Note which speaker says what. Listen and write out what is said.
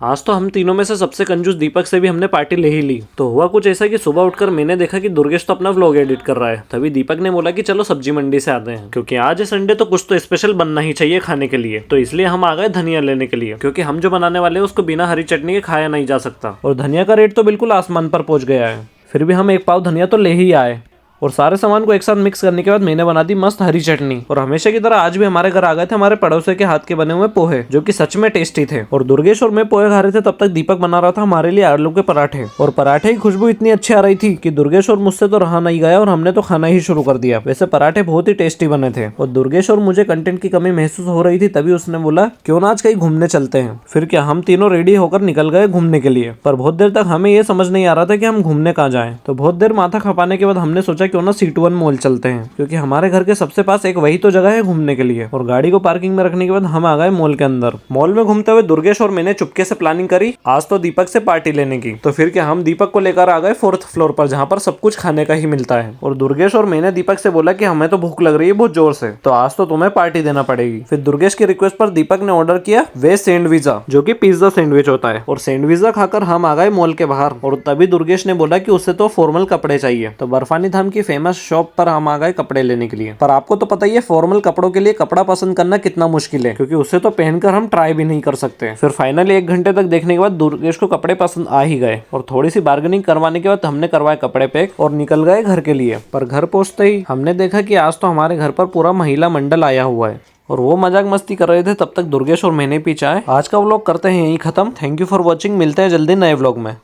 Speaker 1: आज तो हम तीनों में से सबसे कंजूस दीपक से भी हमने पार्टी ले ही ली। तो हुआ कुछ ऐसा कि सुबह उठकर मैंने देखा कि दुर्गेश तो अपना व्लॉग एडिट कर रहा है। तभी दीपक ने बोला कि चलो सब्जी मंडी से आते हैं, क्योंकि आज है संडे तो कुछ तो स्पेशल बनना ही चाहिए खाने के लिए। तो इसलिए हम आ गए धनिया लेने के लिए, क्योंकि हम जो बनाने वाले हैं उसको बिना हरी चटनी के खाया नहीं जा सकता। और धनिया का रेट तो बिल्कुल आसमान पर पहुंच गया है। फिर भी हम एक पाव धनिया तो ले ही आए। और सारे सामान को एक साथ मिक्स करने के बाद मैंने बना दी मस्त हरी चटनी। और हमेशा की तरह आज भी हमारे घर आ गए थे हमारे पड़ोसी के हाथ के बने हुए पोहे, जो कि सच में टेस्टी थे। और दुर्गेश और मैं पोहे खा रहे थे, तब तक दीपक बना रहा था हमारे लिए आलू के पराठे। और पराठे की खुशबू इतनी अच्छी आ रही थी कि दुर्गेश और मुझसे तो रहा नहीं गया और हमने तो खाना ही शुरू कर दिया। वैसे पराठे बहुत ही टेस्टी बने थे और दुर्गेश और मुझे कंटेंट की कमी महसूस हो रही थी, तभी उसने बोला क्यों ना आज कहीं घूमने चलते हैं। फिर क्या हम तीनों रेडी होकर निकल गए घूमने के लिए। पर बहुत देर तक हमें ये समझ नहीं आ रहा था कि हम घूमने कहाँ जाएं। तो बहुत देर माथा खपाने के बाद हमने सोचा क्यों ना C2 मॉल चलते हैं, क्योंकि हमारे घर के सबसे पास एक वही तो जगह है घूमने के लिए। और गाड़ी को पार्किंग में रखने के बाद हम आ गए मॉल के अंदर। मॉल में घूमते हुए दुर्गेश और मैंने चुपके से प्लानिंग करी आज तो दीपक से पार्टी लेने की। तो फिर क्या हम दीपक को लेकर आ गए 4th फ्लोर पर, जहाँ पर सब कुछ खाने का ही मिलता है। और दुर्गेश और मैंने दीपक से बोला कि हमें तो भूख लग रही है बहुत जोर से, तो आज तो तुम्हें पार्टी देना पड़ेगी। फिर दुर्गेश की रिक्वेस्ट पर दीपक ने ऑर्डर किया वेज सैंडविचा, जो कि पिज्जा सैंडविच होता है। और सैंडविचा खाकर हम आ गए मॉल के बाहर। और तभी दुर्गेश ने बोला कि उससे तो फॉर्मल कपड़े चाहिए। तो बर्फानी धाम की फेमस शॉप पर हम आ गए कपड़े लेने के लिए। पर आपको तो पता ही है फॉर्मल कपड़ों के लिए कपड़ा पसंद करना कितना मुश्किल है, क्योंकि उसे तो पहनकर हम ट्राई भी नहीं कर सकते। फिर फाइनली 1 घंटे तक देखने के बाद दुर्गेश को कपड़े पसंद आ ही गए। और थोड़ी सी बार्गेनिंग करवाने के बाद हमने करवाए कपड़े पैक और निकल गए घर के लिए। पर घर पहुंचते ही हमने देखा कि आज तो हमारे घर पर पूरा महिला मंडल आया हुआ है और वो मजाक मस्ती कर रहे थे। तब तक दुर्गेश और मैंने पीछा है। आज का व्लॉग करते हैं यही खत्म। Thank you for watching. मिलते हैं जल्दी नए व्लॉग में।